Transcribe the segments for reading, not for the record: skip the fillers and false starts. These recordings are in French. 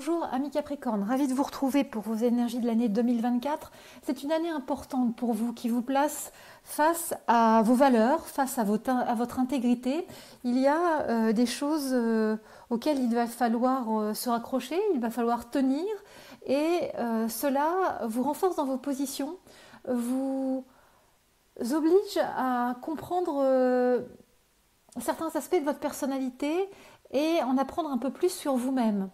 Bonjour amis Capricorne, ravi de vous retrouver pour vos énergies de l'année 2024. C'est une année importante pour vous qui vous place face à vos valeurs, face à votre intégrité. Il y a des choses auxquelles il va falloir se raccrocher, il va falloir tenir et cela vous renforce dans vos positions, vous oblige à comprendre certains aspects de votre personnalité et en apprendre un peu plus sur vous-même.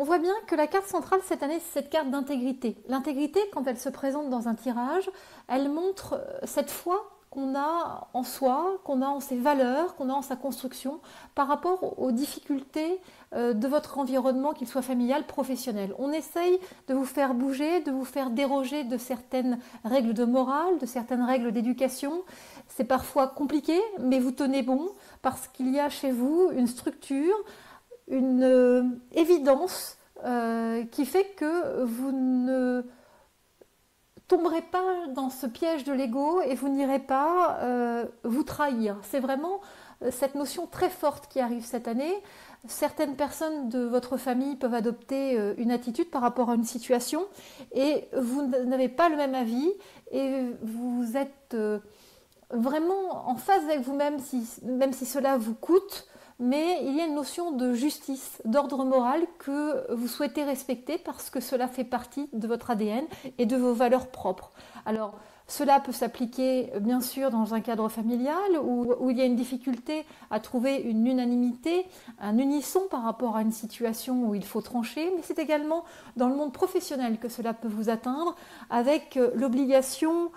On voit bien que la carte centrale cette année, c'est cette carte d'intégrité. L'intégrité, quand elle se présente dans un tirage, elle montre cette foi qu'on a en soi, qu'on a en ses valeurs, qu'on a en sa construction par rapport aux difficultés de votre environnement, qu'il soit familial, professionnel. On essaye de vous faire bouger, de vous faire déroger de certaines règles de morale, de certaines règles d'éducation. C'est parfois compliqué, mais vous tenez bon parce qu'il y a chez vous une structure, une évidence qui fait que vous ne tomberez pas dans ce piège de l'ego et vous n'irez pas vous trahir. C'est vraiment cette notion très forte qui arrive cette année. Certaines personnes de votre famille peuvent adopter une attitude par rapport à une situation et vous n'avez pas le même avis et vous êtes vraiment en phase avec vous-même, même si cela vous coûte. Mais il y a une notion de justice, d'ordre moral que vous souhaitez respecter parce que cela fait partie de votre ADN et de vos valeurs propres. Alors, cela peut s'appliquer bien sûr dans un cadre familial où il y a une difficulté à trouver une unanimité, un unisson par rapport à une situation où il faut trancher, mais c'est également dans le monde professionnel que cela peut vous atteindre avec l'obligation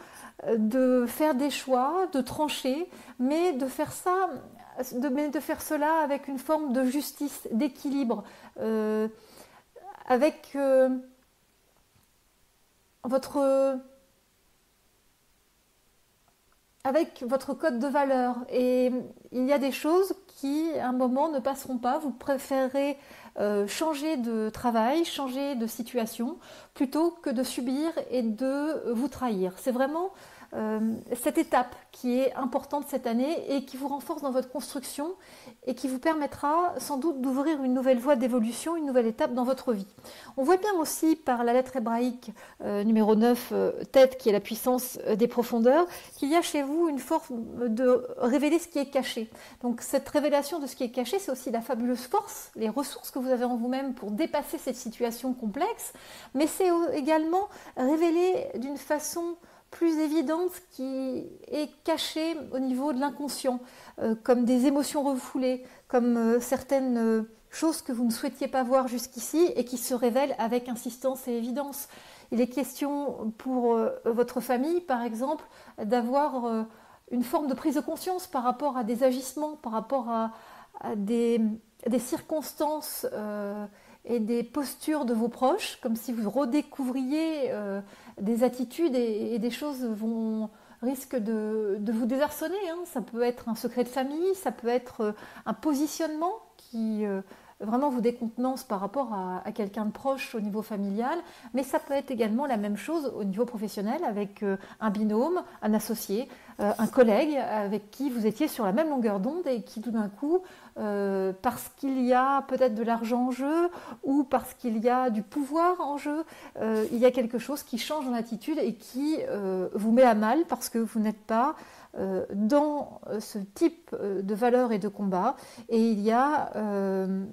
de faire des choix, de trancher, mais de faire cela avec une forme de justice, d'équilibre, avec votre code de valeur. Et il y a des choses qui, à un moment, ne passeront pas. Vous préférez changer de travail, changer de situation, plutôt que de subir et de vous trahir. C'est vraiment cette étape qui est importante cette année et qui vous renforce dans votre construction et qui vous permettra sans doute d'ouvrir une nouvelle voie d'évolution, une nouvelle étape dans votre vie. On voit bien aussi par la lettre hébraïque numéro 9, tête, qui est la puissance des profondeurs, qu'il y a chez vous une force de révéler ce qui est caché. Donc cette révélation de ce qui est caché, c'est aussi la fabuleuse force, les ressources que vous avez en vous-même pour dépasser cette situation complexe, mais c'est également révéler d'une façon plus évidente qui est cachée au niveau de l'inconscient, comme des émotions refoulées, comme certaines choses que vous ne souhaitiez pas voir jusqu'ici et qui se révèlent avec insistance et évidence. Il est question pour votre famille, par exemple, d'avoir une forme de prise de conscience par rapport à des agissements, par rapport à des circonstances et des postures de vos proches, comme si vous redécouvriez des attitudes et des choses risquent de vous désarçonner. Ça peut être un secret de famille, ça peut être un positionnement qui vraiment vous décontenance par rapport à quelqu'un de proche au niveau familial, mais ça peut être également la même chose au niveau professionnel avec un binôme, un associé, un collègue avec qui vous étiez sur la même longueur d'onde et qui tout d'un coup, parce qu'il y a peut-être de l'argent en jeu ou parce qu'il y a du pouvoir en jeu, il y a quelque chose qui change dans l'attitude et qui vous met à mal parce que vous n'êtes pas dans ce type de valeurs et de combats, et il y a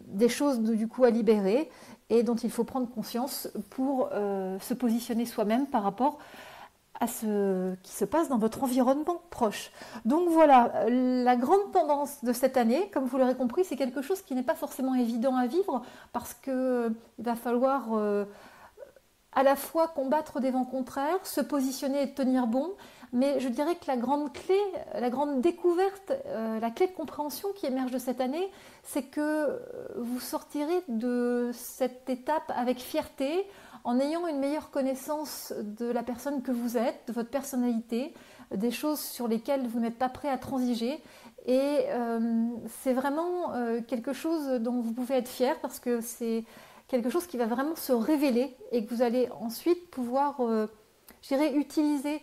des choses du coup à libérer et dont il faut prendre conscience pour se positionner soi-même par rapport à ce qui se passe dans votre environnement proche. Donc voilà, la grande tendance de cette année, comme vous l'aurez compris, c'est quelque chose qui n'est pas forcément évident à vivre parce qu'il va falloir à la fois combattre des vents contraires, se positionner et tenir bon, mais je dirais que la grande clé, la grande découverte, la clé de compréhension qui émerge de cette année, c'est que vous sortirez de cette étape avec fierté, en ayant une meilleure connaissance de la personne que vous êtes, de votre personnalité, des choses sur lesquelles vous n'êtes pas prêt à transiger. Et c'est vraiment quelque chose dont vous pouvez être fier parce que c'est quelque chose qui va vraiment se révéler et que vous allez ensuite pouvoir, utiliser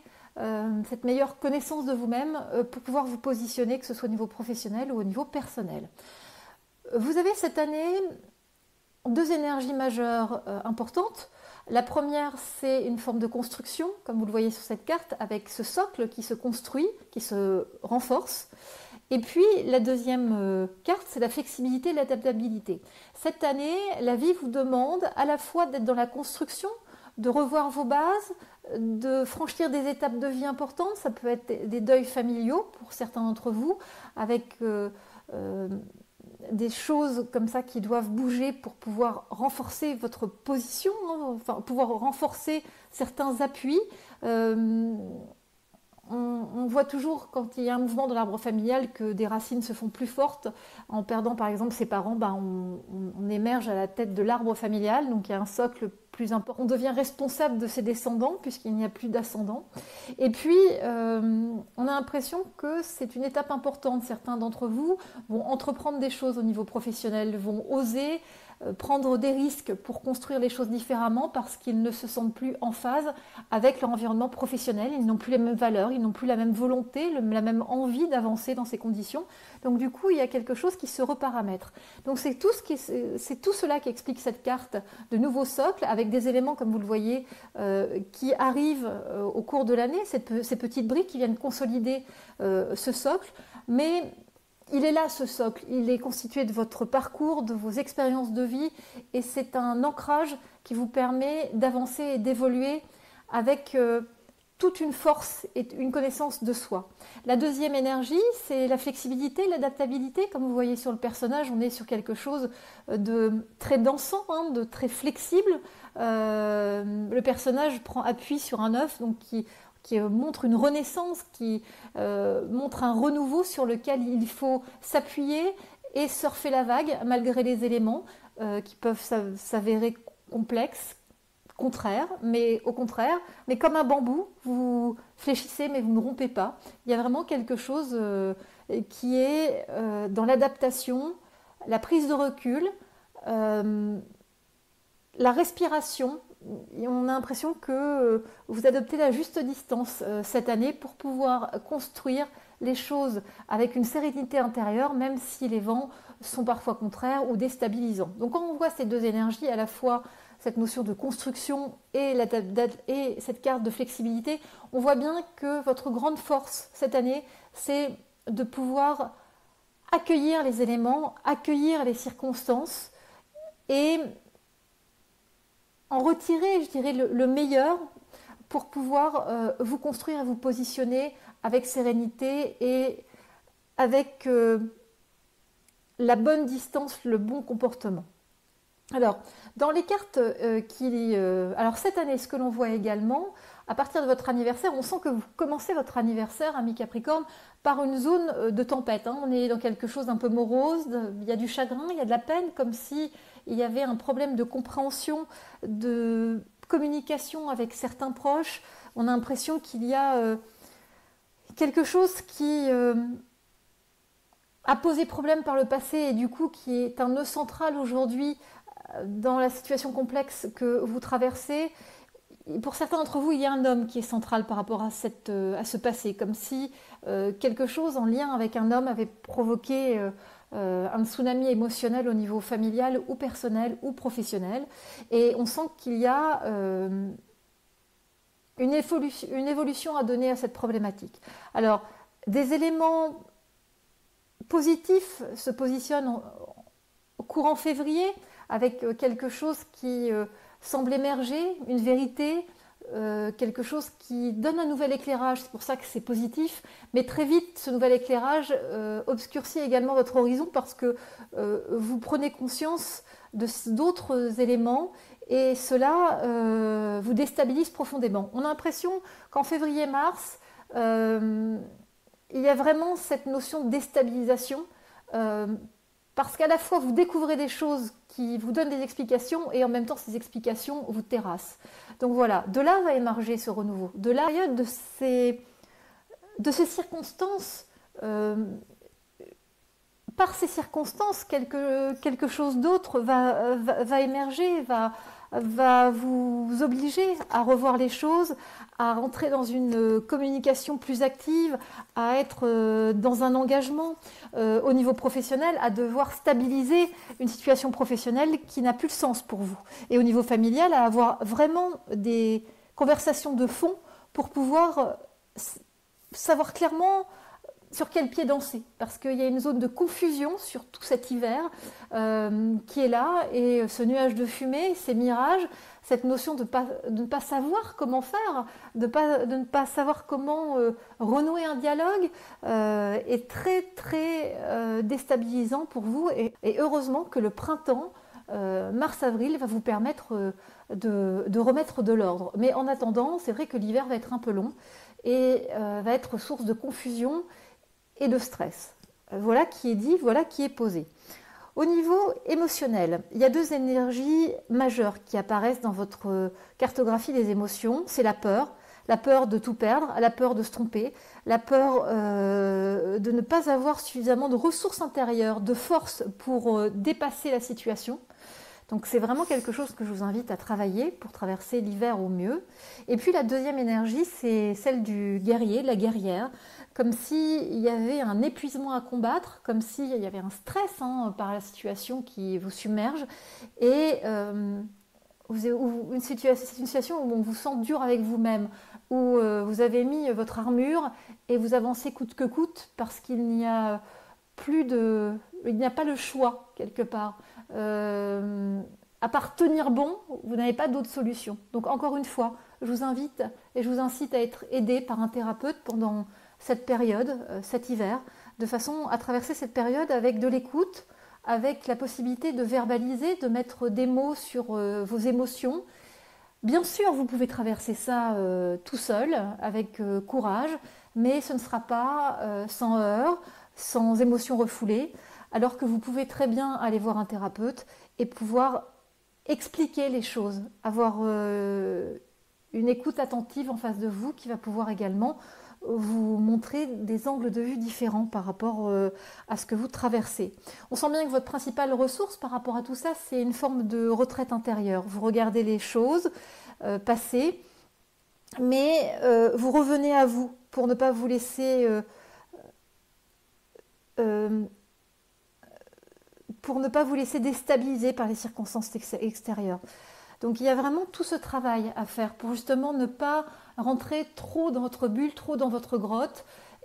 cette meilleure connaissance de vous-même pour pouvoir vous positionner, que ce soit au niveau professionnel ou au niveau personnel. Vous avez cette année deux énergies majeures importantes. La première, c'est une forme de construction, comme vous le voyez sur cette carte, avec ce socle qui se construit, qui se renforce. Et puis, la deuxième carte, c'est la flexibilité et l'adaptabilité. Cette année, la vie vous demande à la fois d'être dans la construction, de revoir vos bases, de franchir des étapes de vie importantes. Ça peut être des deuils familiaux pour certains d'entre vous, avec des choses comme ça qui doivent bouger pour pouvoir renforcer votre position, hein, enfin, pouvoir renforcer certains appuis. On voit toujours quand il y a un mouvement de l'arbre familial que des racines se font plus fortes. En perdant par exemple ses parents, on émerge à la tête de l'arbre familial, donc il y a un socle plus important. On devient responsable de ses descendants puisqu'il n'y a plus d'ascendants. Et puis on a l'impression que c'est une étape importante. Certains d'entre vous vont entreprendre des choses au niveau professionnel, vont oser prendre des risques pour construire les choses différemment parce qu'ils ne se sentent plus en phase avec leur environnement professionnel, ils n'ont plus les mêmes valeurs, ils n'ont plus la même volonté, la même envie d'avancer dans ces conditions. Donc du coup, il y a quelque chose qui se reparamètre. Donc c'est tout cela qui explique cette carte de nouveau socle avec des éléments, comme vous le voyez, qui arrivent au cours de l'année, ces petites briques qui viennent consolider ce socle, mais il est là ce socle, il est constitué de votre parcours, de vos expériences de vie et c'est un ancrage qui vous permet d'avancer et d'évoluer avec toute une force et une connaissance de soi. La deuxième énergie, c'est la flexibilité, l'adaptabilité. Comme vous voyez sur le personnage, on est sur quelque chose de très dansant, hein, de très flexible. Le personnage prend appui sur un œuf donc qui montre une renaissance, qui montre un renouveau sur lequel il faut s'appuyer et surfer la vague malgré les éléments qui peuvent s'avérer complexes, contraires, mais au contraire, mais comme un bambou, vous fléchissez mais vous ne rompez pas. Il y a vraiment quelque chose qui est dans l'adaptation, la prise de recul, la respiration. On a l'impression que vous adoptez la juste distance cette année pour pouvoir construire les choses avec une sérénité intérieure, même si les vents sont parfois contraires ou déstabilisants. Donc quand on voit ces deux énergies, à la fois cette notion de construction et cette carte de flexibilité, on voit bien que votre grande force cette année, c'est de pouvoir accueillir les éléments, accueillir les circonstances et en retirer, je dirais, le meilleur pour pouvoir vous construire et vous positionner avec sérénité et avec la bonne distance, le bon comportement. Alors, dans les cartes alors cette année, ce que l'on voit également, à partir de votre anniversaire, on sent que vous commencez votre anniversaire, ami Capricorne, par une zone de tempête. Hein. On est dans quelque chose d'un peu morose, il y a du chagrin, il y a de la peine, comme si il y avait un problème de compréhension, de communication avec certains proches. On a l'impression qu'il y a quelque chose qui a posé problème par le passé et du coup qui est un nœud central aujourd'hui dans la situation complexe que vous traversez. Pour certains d'entre vous, il y a un homme qui est central par rapport à ce passé, comme si quelque chose en lien avec un homme avait provoqué un tsunami émotionnel au niveau familial ou personnel ou professionnel. Et on sent qu'il y a une évolution à donner à cette problématique. Alors, des éléments positifs se positionnent au courant février avec quelque chose qui semble émerger, une vérité, quelque chose qui donne un nouvel éclairage, c'est pour ça que c'est positif, mais très vite ce nouvel éclairage obscurcit également votre horizon parce que vous prenez conscience d'autres éléments et cela vous déstabilise profondément. On a l'impression qu'en février-mars, il y a vraiment cette notion de déstabilisation parce qu'à la fois vous découvrez des choses qui vous donnent des explications et en même temps ces explications vous terrassent. Donc voilà, de là va émerger ce renouveau. De la période de ces circonstances, par ces circonstances, quelque chose d'autre va émerger, va va vous obliger à revoir les choses, à rentrer dans une communication plus active, à être dans un engagement au niveau professionnel, à devoir stabiliser une situation professionnelle qui n'a plus de sens pour vous. Et au niveau familial, à avoir vraiment des conversations de fond pour pouvoir savoir clairement sur quel pied danser, parce qu'il y a une zone de confusion sur tout cet hiver qui est là, et ce nuage de fumée, ces mirages, cette notion de ne pas savoir comment faire, de ne pas savoir comment renouer un dialogue est très très déstabilisant pour vous, et heureusement que le printemps, mars-avril, va vous permettre de remettre de l'ordre. Mais en attendant, c'est vrai que l'hiver va être un peu long et va être source de confusion et de stress. Voilà qui est dit, voilà qui est posé. Au niveau émotionnel, il y a deux énergies majeures qui apparaissent dans votre cartographie des émotions. C'est la peur de tout perdre, la peur de se tromper, la peur de ne pas avoir suffisamment de ressources intérieures, de force pour dépasser la situation. Donc c'est vraiment quelque chose que je vous invite à travailler pour traverser l'hiver au mieux. Et puis la deuxième énergie, c'est celle du guerrier, de la guerrière, comme s'il y avait un épuisement à combattre, comme s'il y avait un stress par la situation qui vous submerge, et c'est une situation où on vous sent dur avec vous-même, où vous avez mis votre armure et vous avancez coûte que coûte parce qu'il n'y a pas le choix quelque part. À part tenir bon, vous n'avez pas d'autre solution. Donc encore une fois, je vous invite et je vous incite à être aidé par un thérapeute pendant cette période, cet hiver, de façon à traverser cette période avec de l'écoute, avec la possibilité de verbaliser, de mettre des mots sur vos émotions. Bien sûr, vous pouvez traverser ça tout seul, avec courage, mais ce ne sera pas sans heurts, sans émotions refoulées, alors que vous pouvez très bien aller voir un thérapeute et pouvoir expliquer les choses, avoir une écoute attentive en face de vous qui va pouvoir également vous montrer des angles de vue différents par rapport à ce que vous traversez. On sent bien que votre principale ressource par rapport à tout ça, c'est une forme de retraite intérieure. Vous regardez les choses passer, mais vous revenez à vous pour ne pas vous laisser déstabiliser par les circonstances extérieures. Donc il y a vraiment tout ce travail à faire pour justement ne pas rentrer trop dans votre bulle, trop dans votre grotte,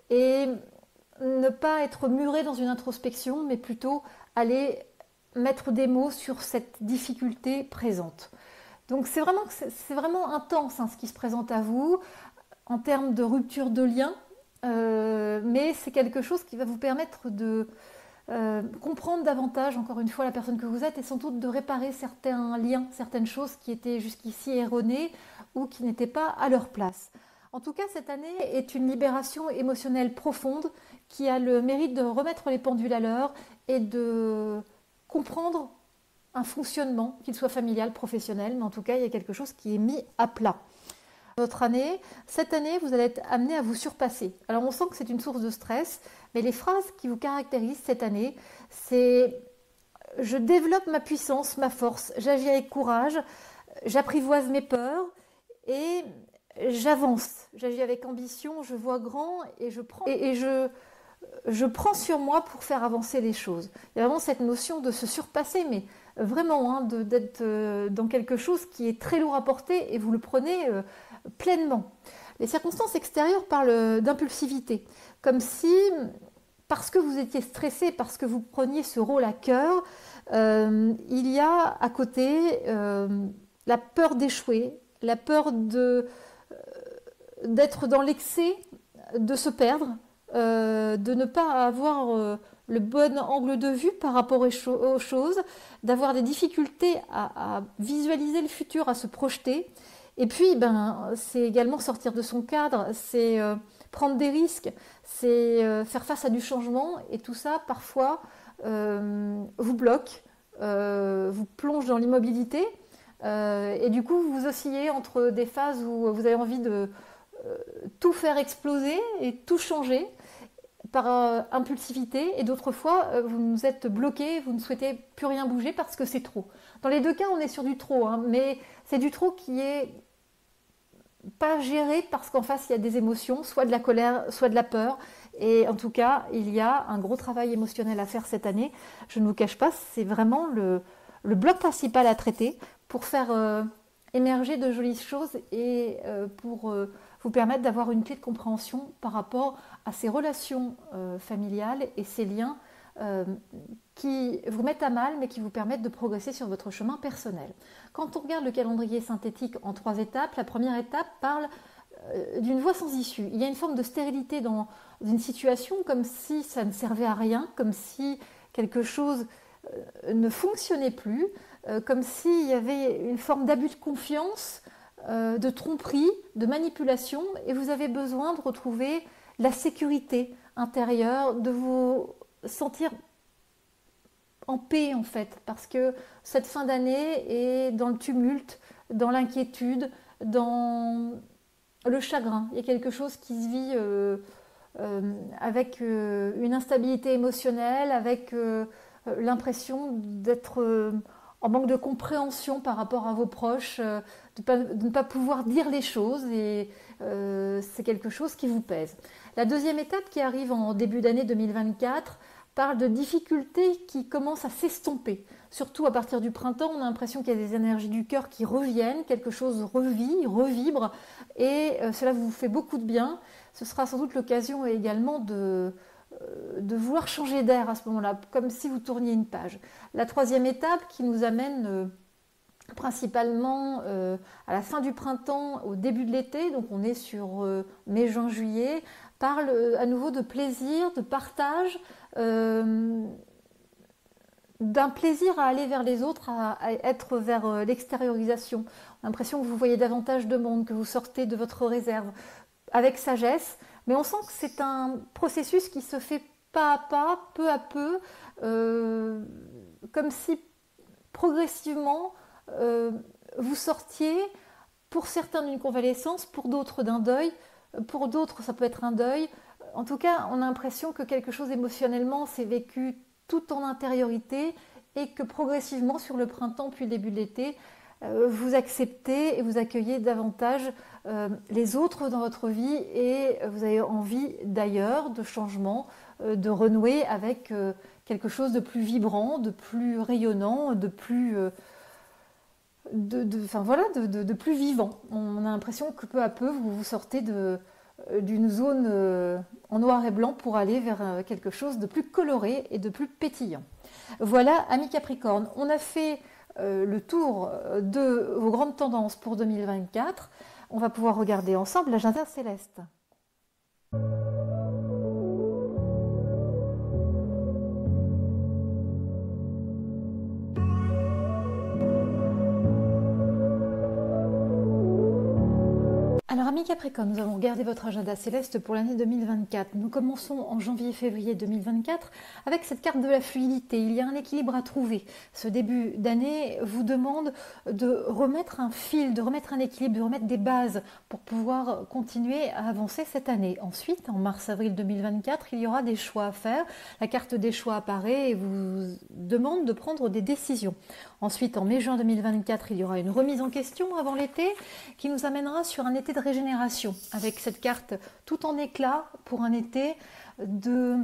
et ne pas être muré dans une introspection, mais plutôt aller mettre des mots sur cette difficulté présente. Donc c'est vraiment intense ce qui se présente à vous en termes de rupture de lien, mais c'est quelque chose qui va vous permettre de comprendre davantage, encore une fois, la personne que vous êtes, et sans doute de réparer certains liens, certaines choses qui étaient jusqu'ici erronées ou qui n'étaient pas à leur place. En tout cas, cette année est une libération émotionnelle profonde qui a le mérite de remettre les pendules à l'heure et de comprendre un fonctionnement, qu'il soit familial, professionnel, mais en tout cas, il y a quelque chose qui est mis à plat. Cette année, vous allez être amené à vous surpasser. Alors, on sent que c'est une source de stress, mais les phrases qui vous caractérisent cette année, c'est « je développe ma puissance, ma force, j'agis avec courage, j'apprivoise mes peurs et j'avance, j'agis avec ambition, je vois grand et je prends sur moi pour faire avancer les choses ». Il y a vraiment cette notion de se surpasser, mais vraiment d'être dans quelque chose qui est très lourd à porter et vous le prenez pleinement. Les circonstances extérieures parlent d'impulsivité, comme si, parce que vous étiez stressé, parce que vous preniez ce rôle à cœur, il y a à côté la peur d'échouer, la peur d'être dans l'excès, de se perdre, de ne pas avoir le bon angle de vue par rapport aux choses, d'avoir des difficultés à visualiser le futur, à se projeter. Et puis, c'est également sortir de son cadre, c'est prendre des risques, c'est faire face à du changement. Et tout ça, parfois, vous bloque, vous plonge dans l'immobilité. Et du coup, vous oscillez entre des phases où vous avez envie de tout faire exploser et tout changer, par impulsivité, et d'autres fois, vous êtes bloqué, vous ne souhaitez plus rien bouger parce que c'est trop. Dans les deux cas, on est sur du trop, hein, mais c'est du trop qui est pas géré parce qu'en face, il y a des émotions, soit de la colère, soit de la peur. Et en tout cas, il y a un gros travail émotionnel à faire cette année. Je ne vous cache pas, c'est vraiment le bloc principal à traiter pour faire émerger de jolies choses et pour vous permettre d'avoir une clé de compréhension par rapport à ces relations familiales et ces liens qui vous mettent à mal mais qui vous permettent de progresser sur votre chemin personnel. Quand on regarde le calendrier synthétique en 3 étapes, la première étape parle d'une voie sans issue. Il y a une forme de stérilité dans une situation, comme si ça ne servait à rien, comme si quelque chose ne fonctionnait plus, comme s'il y avait une forme d'abus de confiance, de tromperie, de manipulation, et vous avez besoin de retrouver la sécurité intérieure, de vous sentir en paix en fait, parce que cette fin d'année est dans le tumulte, dans l'inquiétude, dans le chagrin. Il y a quelque chose qui se vit avec une instabilité émotionnelle, avec l'impression d'être en manque de compréhension par rapport à vos proches, de ne pas pouvoir dire les choses, et c'est quelque chose qui vous pèse. La deuxième étape qui arrive en début d'année 2024 parle de difficultés qui commencent à s'estomper. Surtout à partir du printemps, on a l'impression qu'il y a des énergies du cœur qui reviennent, quelque chose revit, revibre, et cela vous fait beaucoup de bien. Ce sera sans doute l'occasion également de vouloir changer d'air à ce moment-là, comme si vous tourniez une page. La troisième étape qui nous amène principalement à la fin du printemps, au début de l'été, donc on est sur mai, juin, juillet, parle à nouveau de plaisir, de partage, d'un plaisir à aller vers les autres, à être vers l'extériorisation. On a l'impression que vous voyez davantage de monde, que vous sortez de votre réserve avec sagesse, mais on sent que c'est un processus qui se fait pas à pas, peu à peu, comme si progressivement vous sortiez, pour certains d'une convalescence, pour d'autres d'un deuil, pour d'autres ça peut être un deuil. En tout cas, on a l'impression que quelque chose émotionnellement s'est vécu tout en intériorité et que progressivement sur le printemps puis le début de l'été, vous acceptez et vous accueillez davantage les autres dans votre vie, et vous avez envie d'ailleurs de changement, de renouer avec quelque chose de plus vibrant, de plus rayonnant, de plus de plus vivant. On a l'impression que peu à peu vous sortez d'une zone en noir et blanc pour aller vers quelque chose de plus coloré et de plus pétillant. Voilà, amis Capricorne, on a fait le tour de vos grandes tendances pour 2024. On va pouvoir regarder ensemble l'agenda céleste. Alors, amis Capricorne, nous allons regarder votre agenda céleste pour l'année 2024. Nous commençons en janvier-février 2024 avec cette carte de la fluidité. Il y a un équilibre à trouver. Ce début d'année vous demande de remettre un fil, de remettre un équilibre, de remettre des bases pour pouvoir continuer à avancer cette année. Ensuite, en mars-avril 2024, il y aura des choix à faire. La carte des choix apparaît et vous demande de prendre des décisions. Ensuite, en mai-juin 2024, il y aura une remise en question avant l'été qui nous amènera sur un été de régénération avec cette carte tout en éclat pour un été de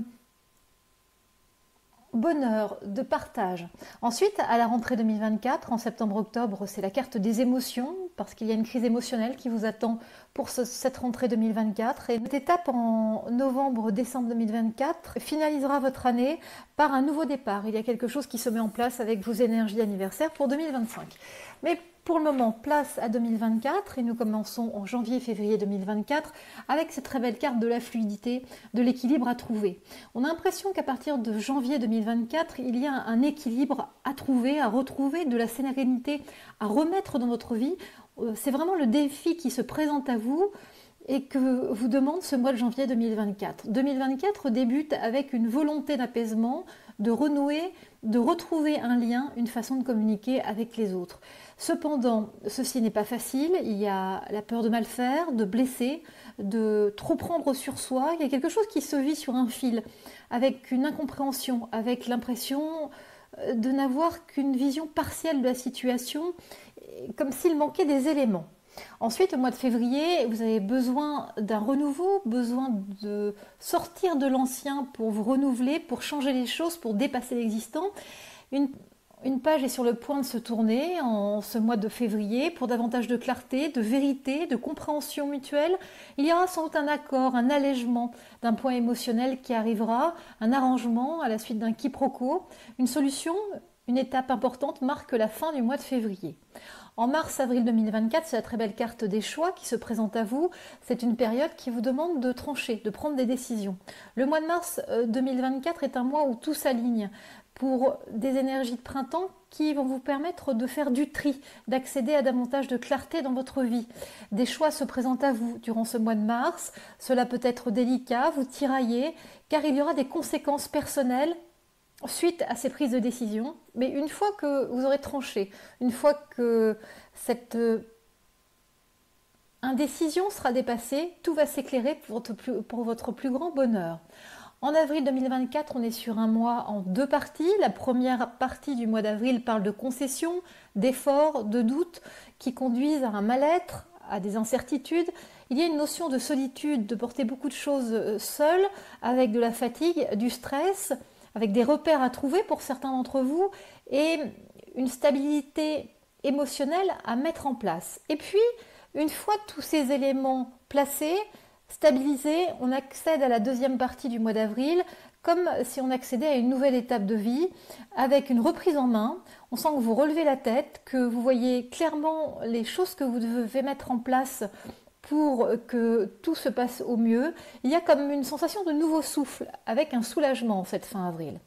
bonheur, de partage. Ensuite, à la rentrée 2024, en septembre-octobre, c'est la carte des émotions parce qu'il y a une crise émotionnelle qui vous attend pour cette rentrée 2024. Et cette étape en novembre-décembre 2024 finalisera votre année par un nouveau départ. Il y a quelque chose qui se met en place avec vos énergies d'anniversaire pour 2025. Mais pour le moment, place à 2024 et nous commençons en janvier-février 2024 avec cette très belle carte de la fluidité, de l'équilibre à trouver. On a l'impression qu'à partir de janvier 2024, il y a un équilibre à trouver, à retrouver, de la sérénité à remettre dans votre vie. C'est vraiment le défi qui se présente à vous et que vous demande ce mois de janvier 2024. 2024 débute avec une volonté d'apaisement, de renouer, de retrouver un lien, une façon de communiquer avec les autres. Cependant, ceci n'est pas facile, il y a la peur de mal faire, de blesser, de trop prendre sur soi, il y a quelque chose qui se vit sur un fil, avec une incompréhension, avec l'impression de n'avoir qu'une vision partielle de la situation, comme s'il manquait des éléments. Ensuite, au mois de février, vous avez besoin d'un renouveau, besoin de sortir de l'ancien pour vous renouveler, pour changer les choses, pour dépasser l'existant. Une page est sur le point de se tourner en ce mois de février pour davantage de clarté, de vérité, de compréhension mutuelle. Il y aura sans doute un accord, un allègement d'un point émotionnel qui arrivera, un arrangement à la suite d'un quiproquo. Une solution, une étape importante marque la fin du mois de février. En mars-avril 2024, c'est la très belle carte des choix qui se présente à vous. C'est une période qui vous demande de trancher, de prendre des décisions. Le mois de mars 2024 est un mois où tout s'aligne pour des énergies de printemps qui vont vous permettre de faire du tri, d'accéder à davantage de clarté dans votre vie. Des choix se présentent à vous durant ce mois de mars. Cela peut être délicat, vous tiraillez, car il y aura des conséquences personnelles suite à ces prises de décision. Mais une fois que vous aurez tranché, une fois que cette indécision sera dépassée, tout va s'éclairer pour votre plus grand bonheur. En avril 2024, on est sur un mois en deux parties. La première partie du mois d'avril parle de concessions, d'efforts, de doutes qui conduisent à un mal-être, à des incertitudes. Il y a une notion de solitude, de porter beaucoup de choses seul, avec de la fatigue, du stress, avec des repères à trouver pour certains d'entre vous et une stabilité émotionnelle à mettre en place. Et puis, une fois tous ces éléments placés, stabilisés, on accède à la deuxième partie du mois d'avril, comme si on accédait à une nouvelle étape de vie, avec une reprise en main. On sent que vous relevez la tête, que vous voyez clairement les choses que vous devez mettre en place pour que tout se passe au mieux. Il y a comme une sensation de nouveau souffle, avec un soulagement cette fin avril.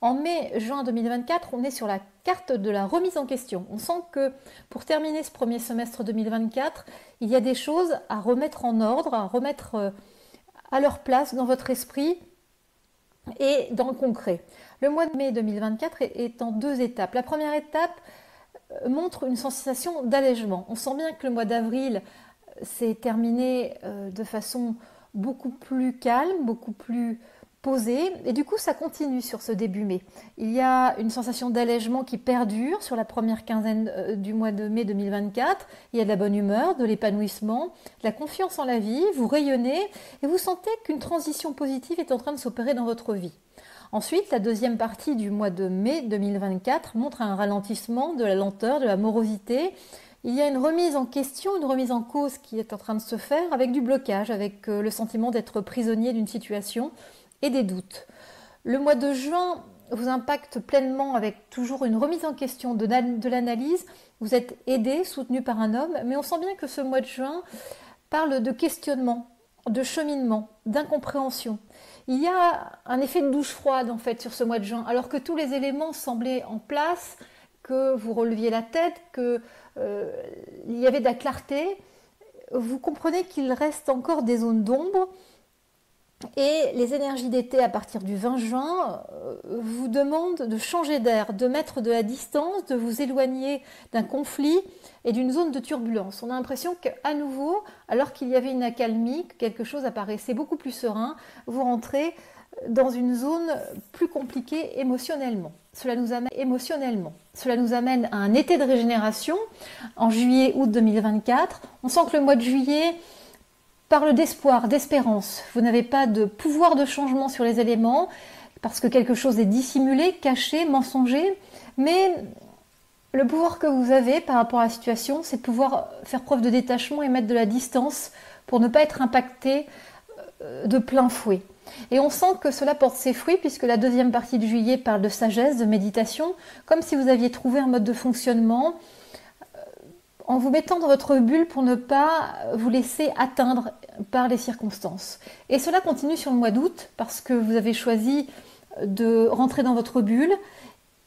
En mai-juin 2024, on est sur la carte de la remise en question. On sent que pour terminer ce premier semestre 2024, il y a des choses à remettre en ordre, à remettre à leur place dans votre esprit et dans le concret. Le mois de mai 2024 est en deux étapes. La première étape montre une sensation d'allègement. On sent bien que le mois d'avril s'est terminé de façon beaucoup plus calme, beaucoup plus posée, et du coup ça continue sur ce début mai. Il y a une sensation d'allègement qui perdure sur la première quinzaine du mois de mai 2024. Il y a de la bonne humeur, de l'épanouissement, de la confiance en la vie, vous rayonnez et vous sentez qu'une transition positive est en train de s'opérer dans votre vie. Ensuite, la deuxième partie du mois de mai 2024 montre un ralentissement, de la lenteur, de la morosité. Il y a une remise en question, une remise en cause qui est en train de se faire avec du blocage, avec le sentiment d'être prisonnier d'une situation et des doutes. Le mois de juin vous impacte pleinement avec toujours une remise en question de l'analyse. Vous êtes aidé, soutenu par un homme, mais on sent bien que ce mois de juin parle de questionnement, de cheminement, d'incompréhension. Il y a un effet de douche froide en fait sur ce mois de juin, alors que tous les éléments semblaient en place, que vous releviez la tête, qu'il y avait de la clarté. Vous comprenez qu'il reste encore des zones d'ombre et les énergies d'été à partir du 20 juin vous demandent de changer d'air, de mettre de la distance, de vous éloigner d'un conflit et d'une zone de turbulence. On a l'impression qu'à nouveau, alors qu'il y avait une accalmie, que quelque chose apparaissait beaucoup plus serein, vous rentrez dans une zone plus compliquée émotionnellement. Cela nous amène à un été de régénération en juillet-août 2024. On sent que le mois de juillet parle d'espoir, d'espérance. Vous n'avez pas de pouvoir de changement sur les éléments parce que quelque chose est dissimulé, caché, mensonger. Mais le pouvoir que vous avez par rapport à la situation, c'est de pouvoir faire preuve de détachement et mettre de la distance pour ne pas être impacté de plein fouet. Et on sent que cela porte ses fruits puisque la deuxième partie de juillet parle de sagesse, de méditation, comme si vous aviez trouvé un mode de fonctionnement en vous mettant dans votre bulle pour ne pas vous laisser atteindre par les circonstances. Et cela continue sur le mois d'août parce que vous avez choisi de rentrer dans votre bulle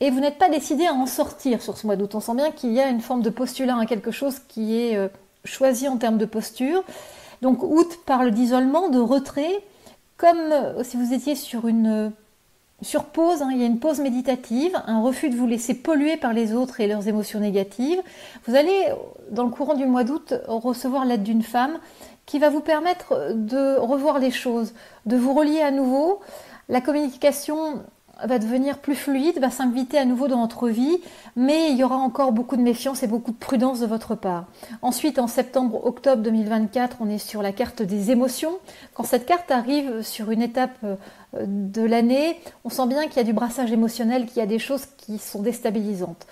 et vous n'êtes pas décidé à en sortir sur ce mois d'août. On sent bien qu'il y a une forme de postulat à quelque chose qui est choisi en termes de posture. Donc août parle d'isolement, de retrait, comme si vous étiez sur une sur pause, il y a une pause méditative, un refus de vous laisser polluer par les autres et leurs émotions négatives. Vous allez, dans le courant du mois d'août, recevoir l'aide d'une femme qui va vous permettre de revoir les choses, de vous relier à nouveau. La communication va devenir plus fluide, va s'inviter à nouveau dans votre vie, mais il y aura encore beaucoup de méfiance et beaucoup de prudence de votre part. Ensuite, en septembre-octobre 2024, on est sur la carte des émotions. Quand cette carte arrive sur une étape de l'année, on sent bien qu'il y a du brassage émotionnel, qu'il y a des choses qui sont déstabilisantes.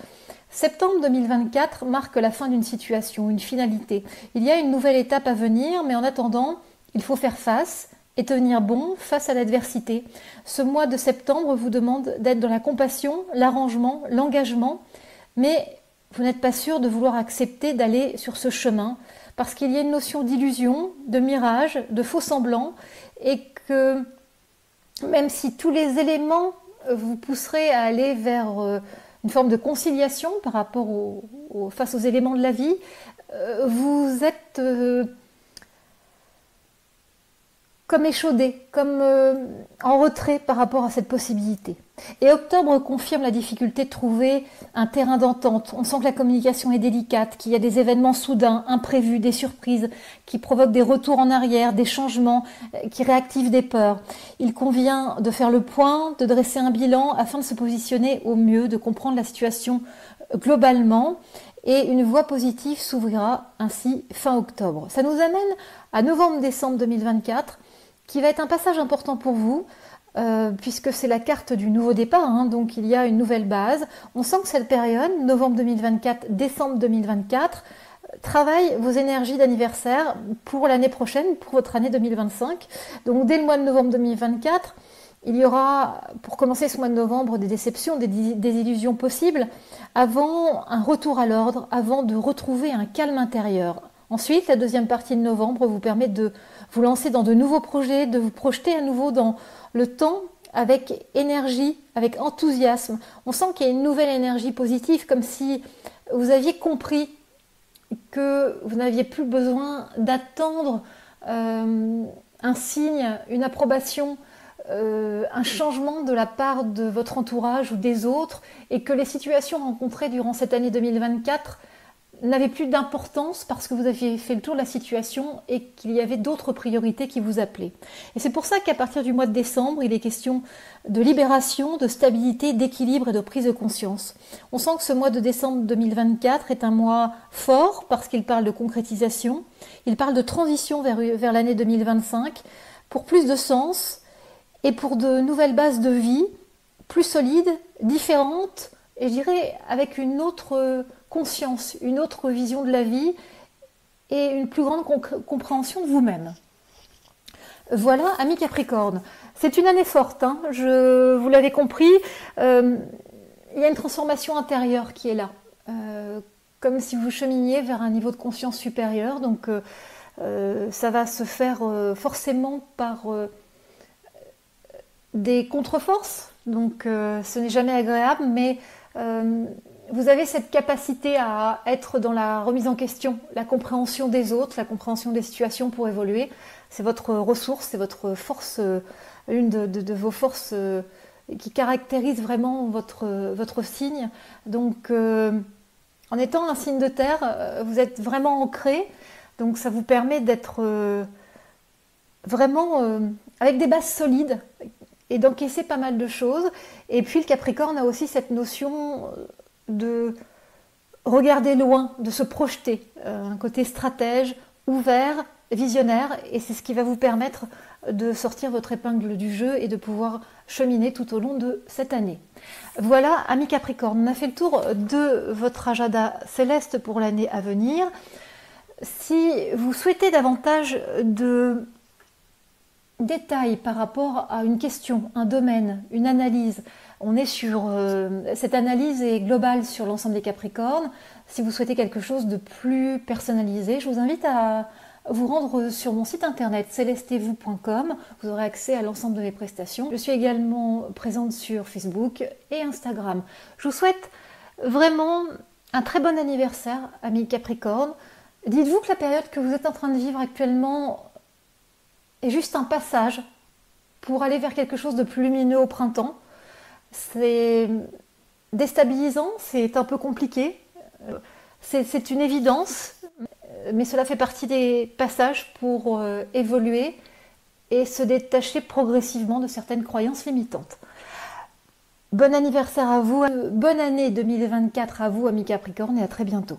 Septembre 2024 marque la fin d'une situation, une finalité. Il y a une nouvelle étape à venir, mais en attendant, il faut faire face et tenir bon face à l'adversité. Ce mois de septembre vous demande d'être dans la compassion, l'arrangement, l'engagement, mais vous n'êtes pas sûr de vouloir accepter d'aller sur ce chemin, parce qu'il y a une notion d'illusion, de mirage, de faux semblant, et que même si tous les éléments vous pousseraient à aller vers une forme de conciliation par rapport face aux éléments de la vie, vous êtes comme échaudé, comme en retrait par rapport à cette possibilité. Et octobre confirme la difficulté de trouver un terrain d'entente. On sent que la communication est délicate, qu'il y a des événements soudains, imprévus, des surprises, qui provoquent des retours en arrière, des changements, qui réactivent des peurs. Il convient de faire le point, de dresser un bilan afin de se positionner au mieux, de comprendre la situation globalement. Et une voie positive s'ouvrira ainsi fin octobre. Ça nous amène à novembre-décembre 2024, qui va être un passage important pour vous, puisque c'est la carte du nouveau départ, donc il y a une nouvelle base. On sent que cette période, novembre 2024, décembre 2024, travaille vos énergies d'anniversaire pour l'année prochaine, pour votre année 2025. Donc dès le mois de novembre 2024, il y aura, pour commencer ce mois de novembre, des déceptions, des illusions possibles, avant un retour à l'ordre, avant de retrouver un calme intérieur. Ensuite, la deuxième partie de novembre vous permet de vous lancer dans de nouveaux projets, de vous projeter à nouveau dans le temps avec énergie, avec enthousiasme. On sent qu'il y a une nouvelle énergie positive, comme si vous aviez compris que vous n'aviez plus besoin d'attendre un signe, une approbation, un changement de la part de votre entourage ou des autres, et que les situations rencontrées durant cette année 2024 n'avaient plus d'importance parce que vous aviez fait le tour de la situation et qu'il y avait d'autres priorités qui vous appelaient. Et c'est pour ça qu'à partir du mois de décembre, il est question de libération, de stabilité, d'équilibre et de prise de conscience. On sent que ce mois de décembre 2024 est un mois fort parce qu'il parle de concrétisation, il parle de transition vers l'année 2025 pour plus de sens et pour de nouvelles bases de vie plus solides, différentes, et je dirais avec une autre conscience, une autre vision de la vie et une plus grande compréhension de vous-même. Voilà, amis Capricorne. C'est une année forte, vous l'avez compris. Il y a une transformation intérieure qui est là, comme si vous cheminiez vers un niveau de conscience supérieur. Donc ça va se faire forcément par des contre-forces. Donc ce n'est jamais agréable, mais vous avez cette capacité à être dans la remise en question, la compréhension des autres, la compréhension des situations pour évoluer. C'est votre ressource, c'est votre force, une de vos forces qui caractérise vraiment votre signe. Donc, en étant un signe de terre, vous êtes vraiment ancré. Donc, ça vous permet d'être vraiment avec des bases solides et d'encaisser pas mal de choses. Et puis, le Capricorne a aussi cette notion de regarder loin, de se projeter, un côté stratège, ouvert, visionnaire, et c'est ce qui va vous permettre de sortir votre épingle du jeu et de pouvoir cheminer tout au long de cette année. Voilà, amis Capricorne, on a fait le tour de votre agenda céleste pour l'année à venir. Si vous souhaitez davantage de détails par rapport à une question, un domaine, une analyse, on est sur cette analyse est globale sur l'ensemble des Capricornes. Si vous souhaitez quelque chose de plus personnalisé, je vous invite à vous rendre sur mon site internet celestevous.com. Vous aurez accès à l'ensemble de mes prestations. Je suis également présente sur Facebook et Instagram. Je vous souhaite vraiment un très bon anniversaire, amis Capricorne. Dites-vous que la période que vous êtes en train de vivre actuellement est juste un passage pour aller vers quelque chose de plus lumineux au printemps. C'est déstabilisant, c'est un peu compliqué, c'est une évidence, mais cela fait partie des passages pour évoluer et se détacher progressivement de certaines croyances limitantes. Bon anniversaire à vous, bonne année 2024 à vous, amis Capricorne, et à très bientôt.